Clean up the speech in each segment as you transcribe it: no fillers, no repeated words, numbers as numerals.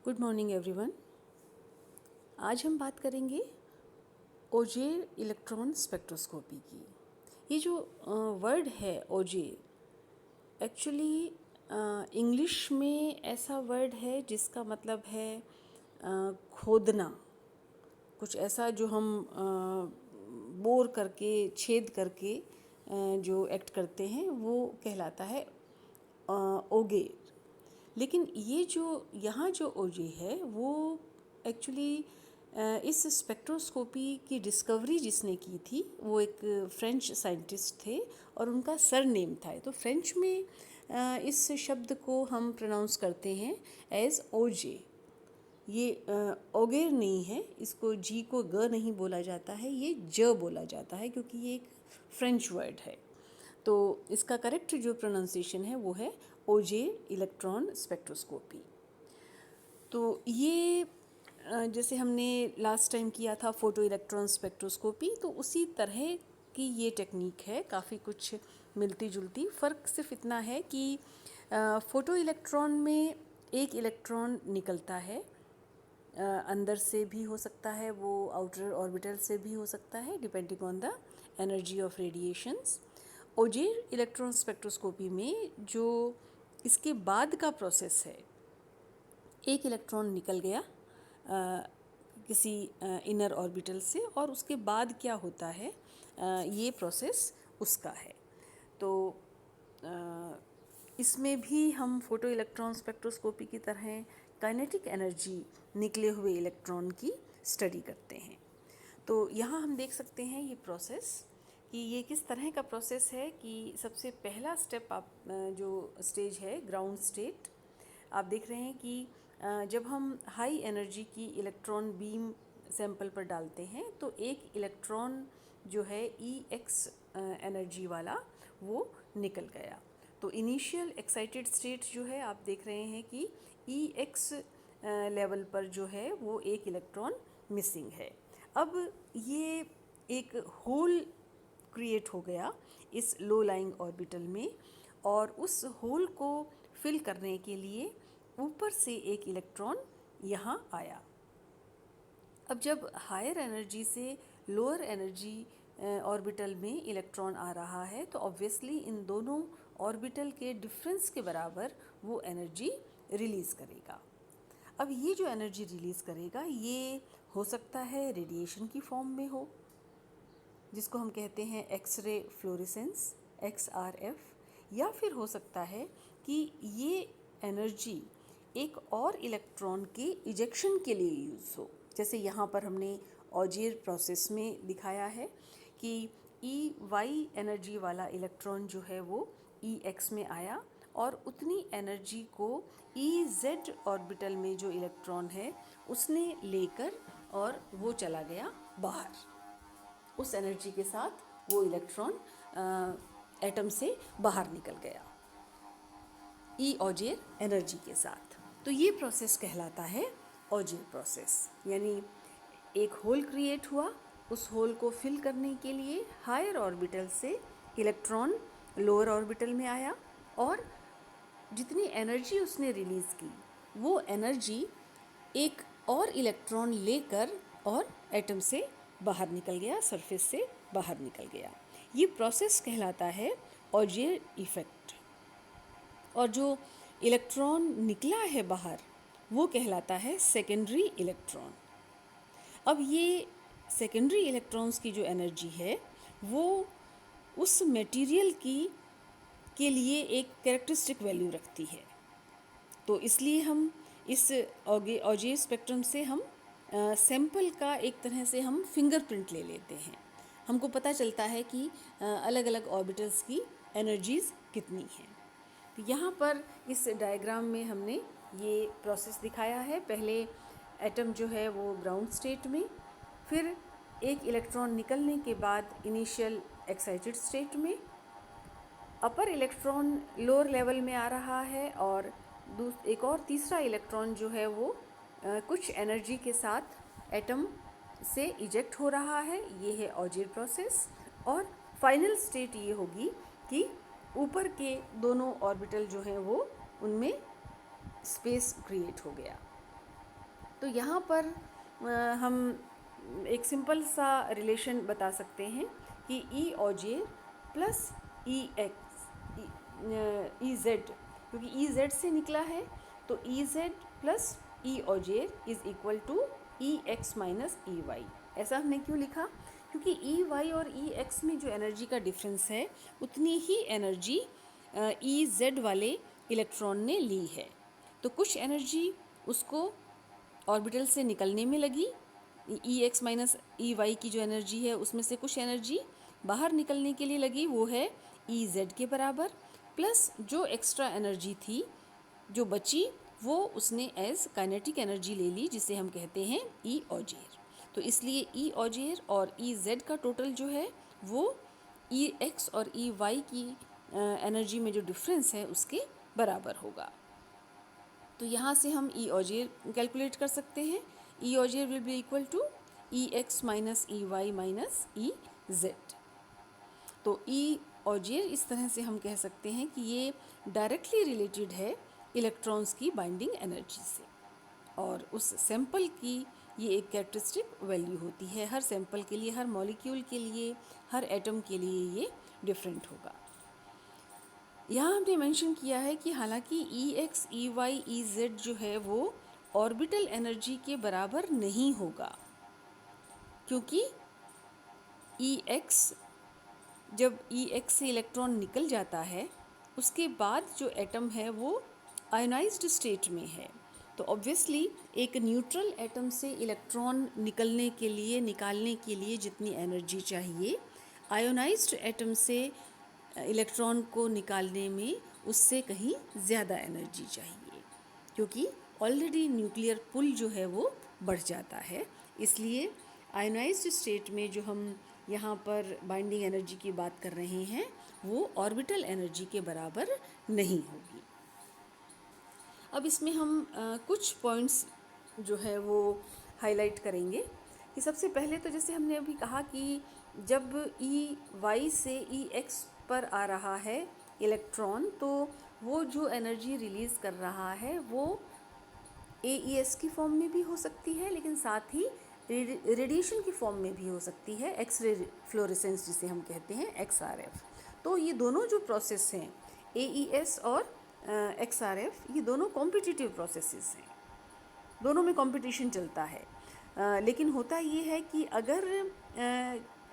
Good morning everyone. आज हम बात करेंगे ओजेर इलेक्ट्रॉन स्पेक्ट्रोस्कोपी की। ये जो वर्ड है ओजेर, एक्चुअली इंग्लिश में ऐसा वर्ड है जिसका मतलब है खोदना, कुछ ऐसा जो हम बोर करके छेद करके जो एक्ट करते हैं वो कहलाता है ओगेर। लेकिन ये जो यहाँ जो ओजे है वो एक्चुअली इस स्पेक्ट्रोस्कोपी की डिस्कवरी जिसने की थी वो एक फ्रेंच साइंटिस्ट थे और उनका सर नेम था। तो फ्रेंच में इस शब्द को हम प्रोनाउंस करते हैं एज ओजे। ये ओगेर नहीं है, इसको जी को ग नहीं बोला जाता है, ये ज बोला जाता है क्योंकि ये एक फ्रेंच वर्ड है। तो इसका करेक्ट जो प्रोनाउंसिएशन है वो है ओजेर इलेक्ट्रॉन स्पेक्ट्रोस्कोपी। तो ये जैसे हमने लास्ट टाइम किया था फोटो इलेक्ट्रॉन स्पेक्ट्रोस्कोपी, तो उसी तरह की ये टेक्निक है, काफ़ी कुछ मिलती जुलती। फ़र्क सिर्फ इतना है कि फ़ोटो इलेक्ट्रॉन में एक इलेक्ट्रॉन निकलता है, अंदर से भी हो सकता है, वो आउटर ऑर्बिटल से भी हो सकता है, depending on the energy of radiations. Auger electron spectroscopy में जो इसके बाद का प्रोसेस है, एक इलेक्ट्रॉन निकल गया किसी इनर ऑर्बिटल से और उसके बाद क्या होता है, ये प्रोसेस उसका है। तो इसमें भी हम फोटो इलेक्ट्रॉन स्पेक्ट्रोस्कोपी की तरह काइनेटिक एनर्जी निकले हुए इलेक्ट्रॉन की स्टडी करते हैं। तो यहाँ हम देख सकते हैं ये प्रोसेस कि ये किस तरह का प्रोसेस है कि सबसे पहला स्टेप आप जो स्टेज है ग्राउंड स्टेट, आप देख रहे हैं कि जब हम हाई एनर्जी की इलेक्ट्रॉन बीम सैंपल पर डालते हैं तो एक इलेक्ट्रॉन जो है EX एनर्जी वाला वो निकल गया। तो इनिशियल एक्साइटेड स्टेट जो है आप देख रहे हैं कि EX लेवल पर जो है वो एक इलेक्ट्रॉन मिसिंग है। अब ये एक होल क्रिएट हो गया इस लो लाइंग ऑर्बिटल में और उस होल को फिल करने के लिए ऊपर से एक इलेक्ट्रॉन यहाँ आया। अब जब हायर एनर्जी से लोअर एनर्जी ऑर्बिटल में इलेक्ट्रॉन आ रहा है तो ऑब्वियसली इन दोनों ऑर्बिटल के डिफरेंस के बराबर वो एनर्जी रिलीज़ करेगा। अब ये जो एनर्जी रिलीज़ करेगा ये हो सकता है रेडिएशन की फॉर्म में हो, जिसको हम कहते हैं एक्सरे फ्लोरेसेंस XRF, या फिर हो सकता है कि ये एनर्जी एक और इलेक्ट्रॉन के इजेक्शन के लिए यूज़ हो। जैसे यहाँ पर हमने ओजेर प्रोसेस में दिखाया है कि EY एनर्जी वाला इलेक्ट्रॉन जो है वो EX में आया और उतनी एनर्जी को EZ ऑर्बिटल में जो इलेक्ट्रॉन है उसने लेकर और वो चला गया बाहर। उस एनर्जी के साथ वो इलेक्ट्रॉन एटम से बाहर निकल गया ई ओजेर एनर्जी के साथ। तो ये प्रोसेस कहलाता है ओजेर प्रोसेस। यानी एक होल क्रिएट हुआ, उस होल को फिल करने के लिए हायर ऑर्बिटल से इलेक्ट्रॉन लोअर ऑर्बिटल में आया और जितनी एनर्जी उसने रिलीज़ की वो एनर्जी एक और इलेक्ट्रॉन लेकर और एटम से बाहर निकल गया, सरफेस से बाहर निकल गया। ये प्रोसेस कहलाता है ओजेर इफ़ेक्ट। और जो इलेक्ट्रॉन निकला है बाहर वो कहलाता है सेकेंडरी इलेक्ट्रॉन। अब ये सेकेंडरी इलेक्ट्रॉन्स की जो एनर्जी है वो उस मटेरियल के लिए एक कैरेक्टरिस्टिक वैल्यू रखती है। तो इसलिए हम इस ओजेर स्पेक्ट्रम से हम सैंपल का एक तरह से हम फिंगरप्रिंट ले लेते हैं। हमको पता चलता है कि अलग अलग ऑर्बिटल्स की एनर्जीज़ कितनी हैं। तो यहाँ पर इस डायग्राम में हमने ये प्रोसेस दिखाया है। पहले एटम जो है वो ग्राउंड स्टेट में, फिर एक इलेक्ट्रॉन निकलने के बाद इनिशियल एक्साइटेड स्टेट में, अपर इलेक्ट्रॉन लोअर लेवल में आ रहा है और एक और तीसरा इलेक्ट्रॉन जो है वो कुछ एनर्जी के साथ एटम से इजेक्ट हो रहा है। ये है ओजेर प्रोसेस। और फाइनल स्टेट ये होगी कि ऊपर के दोनों ऑर्बिटल जो हैं वो उनमें स्पेस क्रिएट हो गया। तो यहाँ पर हम एक सिंपल सा रिलेशन बता सकते हैं कि E Auger plus E X E Z, क्योंकि ई जेड से निकला है तो E Z plus E Auger is equal to E X minus E Y. ऐसा हमने क्यों लिखा? क्योंकि ई वाई और ई एक्स में जो एनर्जी का डिफरेंस है उतनी ही एनर्जी ई जेड वाले इलेक्ट्रॉन ने ली है। तो कुछ एनर्जी उसको ऑर्बिटल से निकलने में लगी, ई एक्स माइनस ई वाई की जो एनर्जी है उसमें से कुछ एनर्जी बाहर निकलने के लिए लगी, वो है ई जेड के बराबर, प्लस जो एक्स्ट्रा एनर्जी थी जो बची वो उसने एज काइनेटिक एनर्जी ले ली, जिसे हम कहते हैं ई ऑजेर। तो इसलिए ई ऑजेर और ई जेड का टोटल जो है वो ई एक्स और ई वाई की एनर्जी में जो डिफरेंस है उसके बराबर होगा। तो यहाँ से हम ई ऑजेर कैलकुलेट कर सकते हैं। E Auger will be equal to E X minus E Y minus E Z. तो ई ऑजेर इस तरह से हम कह सकते हैं कि ये डायरेक्टली रिलेटेड है इलेक्ट्रॉन्स की बाइंडिंग एनर्जी से, और उस सैंपल की ये एक कैरेक्टरिस्टिक वैल्यू होती है। हर सैंपल के लिए, हर मॉलिक्यूल के लिए, हर एटम के लिए ये डिफरेंट होगा। यहाँ हमने मेंशन किया है कि हालांकि E X E Y E Z जो है वो ऑर्बिटल एनर्जी के बराबर नहीं होगा, क्योंकि ई एक्स जब ई एक्स से इलेक्ट्रॉन निकल जाता है उसके बाद जो एटम है वो आयोनाइज्ड स्टेट में है। तो ऑब्वियसली एक न्यूट्रल एटम से इलेक्ट्रॉन निकालने के लिए जितनी एनर्जी चाहिए, आयोनाइज्ड एटम से इलेक्ट्रॉन को निकालने में उससे कहीं ज़्यादा एनर्जी चाहिए, क्योंकि ऑलरेडी न्यूक्लियर पुल जो है वो बढ़ जाता है। इसलिए आयोनाइज्ड स्टेट में जो हम यहाँ पर बाइंडिंग एनर्जी की बात कर रहे हैं वो ऑर्बिटल एनर्जी के बराबर नहीं होगी। अब इसमें हम कुछ पॉइंट्स जो है वो हाईलाइट करेंगे कि सबसे पहले तो जैसे हमने अभी कहा कि जब ई वाई से ई एक्स पर आ रहा है इलेक्ट्रॉन, तो वो जो एनर्जी रिलीज़ कर रहा है वो AES की फॉर्म में भी हो सकती है, लेकिन साथ ही रेडिएशन की फॉर्म में भी हो सकती है, एक्स रे फ्लोरेसेंस जिसे हम कहते हैं XRF। तो ये दोनों जो प्रोसेस हैं AES और XRF, ये दोनों कॉम्पिटिटिव प्रोसेसेस हैं, दोनों में कंपटीशन चलता है। लेकिन होता ये है कि अगर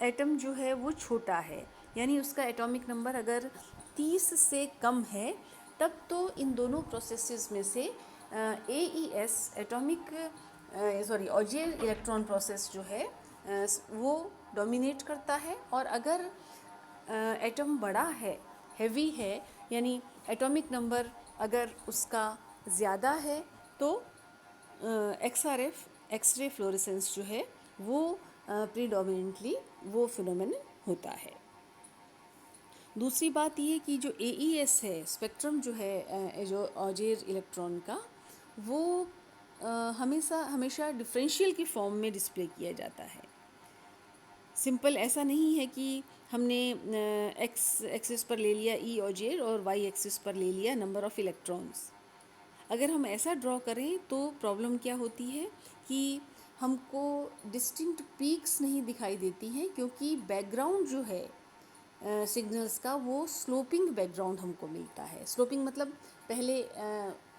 एटम जो है वो छोटा है, यानी उसका एटॉमिक नंबर अगर 30 से कम है, तब तो इन दोनों प्रोसेसेस में से AES ऑजियल इलेक्ट्रॉन प्रोसेस जो है वो डोमिनेट करता है। और अगर एटम बड़ा है, हैवी है, यानी एटॉमिक नंबर अगर उसका ज़्यादा है, तो XRF एक्स-रे फ्लोरेसेंस जो है वो प्रीडोमिनेंटली वो फिनोमेनन होता है। दूसरी बात ये कि जो AES है, स्पेक्ट्रम जो है जो ऑजेर इलेक्ट्रॉन का, वो हमेशा डिफरेंशियल की फॉर्म में डिस्प्ले किया जाता है। सिंपल ऐसा नहीं है कि हमने एक्स एक्सिस पर ले लिया ई ऑजेर और वाई एक्सिस पर ले लिया नंबर ऑफ़ इलेक्ट्रॉन्स। अगर हम ऐसा ड्रॉ करें तो प्रॉब्लम क्या होती है कि हमको डिस्टिंक्ट पीक्स नहीं दिखाई देती हैं, क्योंकि बैकग्राउंड जो है सिग्नल्स का वो स्लोपिंग बैकग्राउंड हमको मिलता है। स्लोपिंग मतलब पहले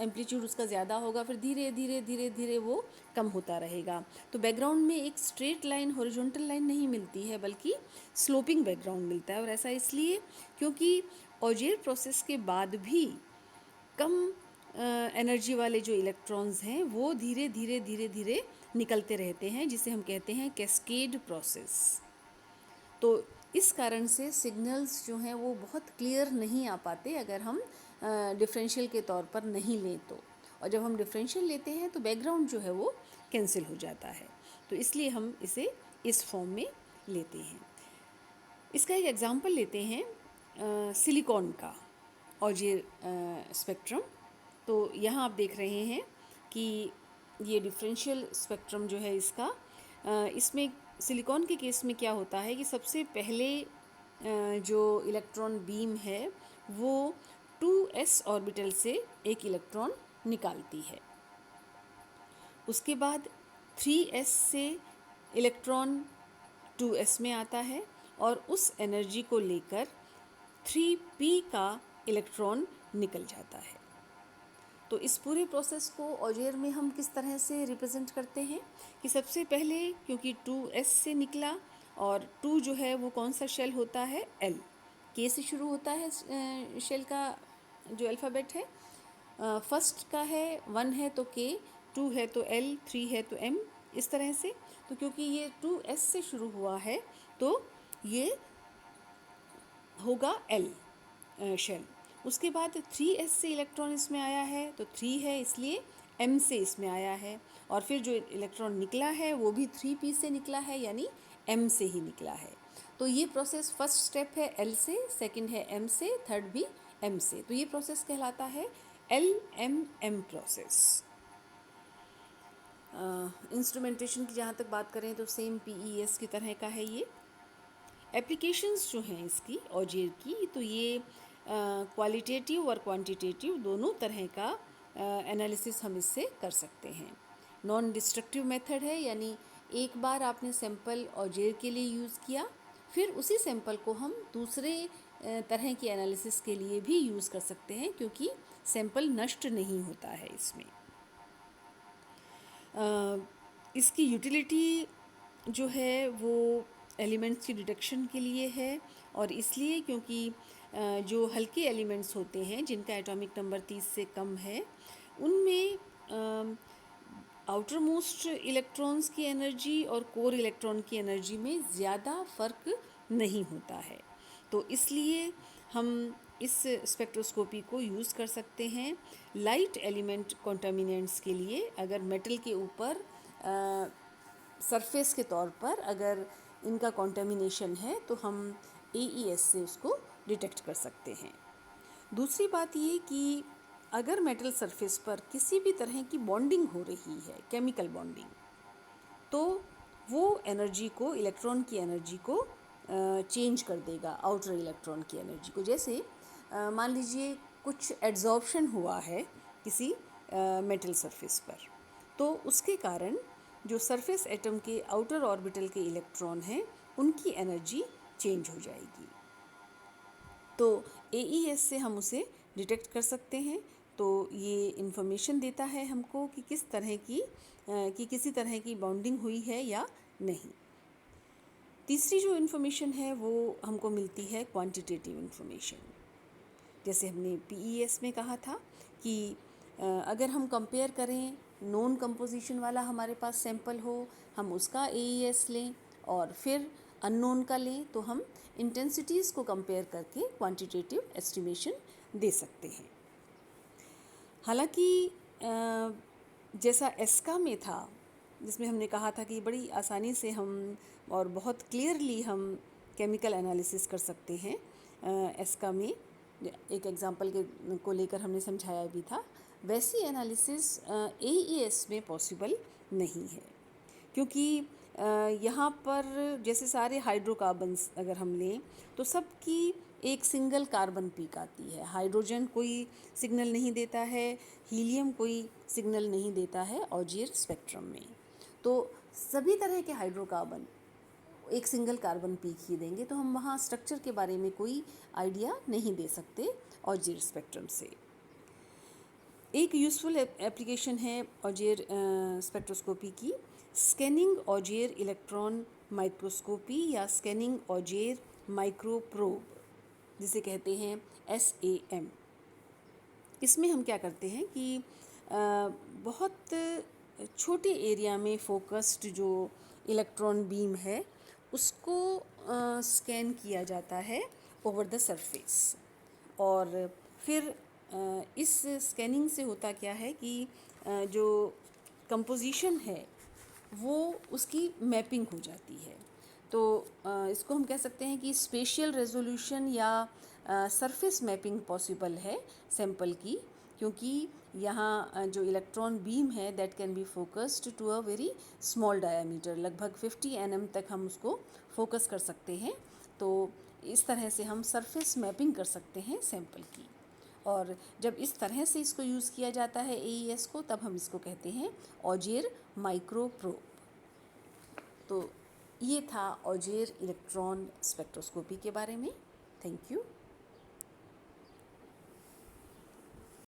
एम्पलीट्यूड उसका ज़्यादा होगा, फिर धीरे धीरे धीरे धीरे वो कम होता रहेगा। तो बैकग्राउंड में एक स्ट्रेट लाइन, हॉरिजॉन्टल लाइन नहीं मिलती है, बल्कि स्लोपिंग बैकग्राउंड मिलता है। और ऐसा इसलिए क्योंकि ऑजेर प्रोसेस के बाद भी कम एनर्जी वाले जो इलेक्ट्रॉन्स हैं वो धीरे धीरे धीरे धीरे निकलते रहते हैं, जिसे हम कहते हैं कैस्केड प्रोसेस। तो इस कारण से सिग्नल्स जो हैं वो बहुत क्लियर नहीं आ पाते अगर हम डिफरेंशियल के तौर पर नहीं लें तो। और जब हम डिफरेंशियल लेते हैं तो बैकग्राउंड जो है वो कैंसिल हो जाता है, तो इसलिए हम इसे इस फॉर्म में लेते हैं। इसका एक एग्जांपल लेते हैं सिलिकॉन का ऑजेर स्पेक्ट्रम। तो यहाँ आप देख रहे हैं कि ये डिफरेंशियल स्पेक्ट्रम जो है इसका, इसमें सिलिकॉन के केस में क्या होता है कि सबसे पहले जो इलेक्ट्रॉन बीम है वो 2s ऑर्बिटल से एक इलेक्ट्रॉन निकालती है। उसके बाद 3s से इलेक्ट्रॉन 2s में आता है और उस एनर्जी को लेकर 3p का इलेक्ट्रॉन निकल जाता है। तो इस पूरे प्रोसेस को ऑजियर में हम किस तरह से रिप्रेजेंट करते हैं कि सबसे पहले क्योंकि 2s से निकला और 2 जो है वो कौन सा शेल होता है, L, K से शुरू होता है शेल का जो अल्फ़ाबेट है। फर्स्ट का है 1 है तो K, 2 है तो L, 3 है तो M, इस तरह से। तो क्योंकि ये 2s से शुरू हुआ है तो ये होगा L शेल। उसके बाद 3s से इलेक्ट्रॉन इसमें आया है तो 3 है इसलिए M से इसमें आया है, और फिर जो इलेक्ट्रॉन निकला है वो भी 3p से निकला है यानी M से ही निकला है। तो ये प्रोसेस फर्स्ट स्टेप है L से, सेकंड है M से, थर्ड भी M से। तो ये प्रोसेस कहलाता है LMM प्रोसेस। इंस्ट्रूमेंटेशन की जहाँ तक बात करें तो सेम PES की तरह का है ये। एप्लीकेशंस जो हैं इसकी ऑजियर की, तो ये क्वालिटेटिव और क्वांटिटेटिव दोनों तरह का एनालिसिस हम इससे कर सकते हैं। नॉन डिस्ट्रक्टिव मेथड है, यानी एक बार आपने सैंपल ऑजियर के लिए यूज़ किया, फिर उसी सैंपल को हम दूसरे तरह की एनालिसिस के लिए भी यूज़ कर सकते हैं क्योंकि सैंपल नष्ट नहीं होता है इसमें। इसकी यूटिलिटी जो है वो एलिमेंट्स की डिटेक्शन के लिए है, और इसलिए क्योंकि जो हल्के एलिमेंट्स होते हैं जिनका एटॉमिक नंबर 30 से कम है उनमें आउटर मोस्ट इलेक्ट्रॉन्स की एनर्जी और कोर इलेक्ट्रॉन की एनर्जी में ज़्यादा फ़र्क नहीं होता है। तो इसलिए हम इस स्पेक्ट्रोस्कोपी को यूज़ कर सकते हैं लाइट एलिमेंट कॉन्टामिनेंट्स के लिए। अगर मेटल के ऊपर सरफेस के तौर पर अगर इनका कॉन्टामिनेशन है तो हम AES से उसको डिटेक्ट कर सकते हैं। दूसरी बात ये कि अगर मेटल सरफेस पर किसी भी तरह की बॉन्डिंग हो रही है, केमिकल बॉन्डिंग, तो वो एनर्जी को, इलेक्ट्रॉन की एनर्जी को चेंज कर देगा, आउटर इलेक्ट्रॉन की एनर्जी को। जैसे मान लीजिए कुछ एड्जॉर्प्शन हुआ है किसी मेटल सरफेस पर, तो उसके कारण जो सरफेस एटम के आउटर ऑर्बिटल के इलेक्ट्रॉन हैं उनकी एनर्जी चेंज हो जाएगी। तो AES से हम उसे डिटेक्ट कर सकते हैं। तो ये इन्फॉर्मेशन देता है हमको कि किस तरह की किसी तरह की बॉन्डिंग हुई है या नहीं। तीसरी जो इन्फॉर्मेशन है वो हमको मिलती है क्वांटिटेटिव इन्फॉर्मेशन। जैसे हमने PES में कहा था कि अगर हम कंपेयर करें, नॉन कंपोजिशन वाला हमारे पास सैंपल हो, हम उसका AES लें और फिर अननोन का लें, तो हम इंटेंसिटीज़ को कंपेयर करके क्वांटिटेटिव एस्टिमेशन दे सकते हैं। हालांकि जैसा एस्का में था, जिसमें हमने कहा था कि बड़ी आसानी से हम और बहुत क्लियरली हम केमिकल एनालिसिस कर सकते हैं, एस्का में एक एग्जांपल को लेकर हमने समझाया भी था, वैसी एनालिसिस AES में पॉसिबल नहीं है। क्योंकि यहाँ पर जैसे सारे हाइड्रोकार्बन्स अगर हम लें तो सबकी एक सिंगल कार्बन पीक आती है। हाइड्रोजन कोई सिग्नल नहीं देता है, हीलियम कोई सिग्नल नहीं देता है ऑजियर स्पेक्ट्रम में। तो सभी तरह के हाइड्रोकार्बन एक सिंगल कार्बन पीक ही देंगे, तो हम वहाँ स्ट्रक्चर के बारे में कोई आइडिया नहीं दे सकते ऑजियर स्पेक्ट्रम से। एक यूज़फुल एप्लीकेशन है ऑजियर स्पेक्ट्रोस्कोपी की, स्कैनिंग ऑजियर इलेक्ट्रॉन माइक्रोस्कोपी या स्कैनिंग ऑजियर माइक्रोप्रोब, जिसे कहते हैं SAM। इसमें हम क्या करते हैं कि बहुत छोटे एरिया में फोकस्ड जो इलेक्ट्रॉन बीम है उसको स्कैन किया जाता है ओवर द सरफेस, और फिर इस स्कैनिंग से होता क्या है कि जो कंपोजिशन है वो उसकी मैपिंग हो जाती है। तो इसको हम कह सकते हैं कि स्पेशियल रेजोल्यूशन या सरफेस मैपिंग पॉसिबल है सैंपल की, क्योंकि यहाँ जो इलेक्ट्रॉन बीम है that can be focused to a very small diameter, लगभग 50 nm तक हम उसको फोकस कर सकते हैं। तो इस तरह से हम सरफेस मैपिंग कर सकते हैं सैंपल की। और जब इस तरह से इसको यूज़ किया जाता है AES को, तब हम इसको कहते हैं ऑजियर माइक्रो प्रोब। तो ये था ऑजियर इलेक्ट्रॉन स्पेक्ट्रोस्कोपी के बारे में। Thank you.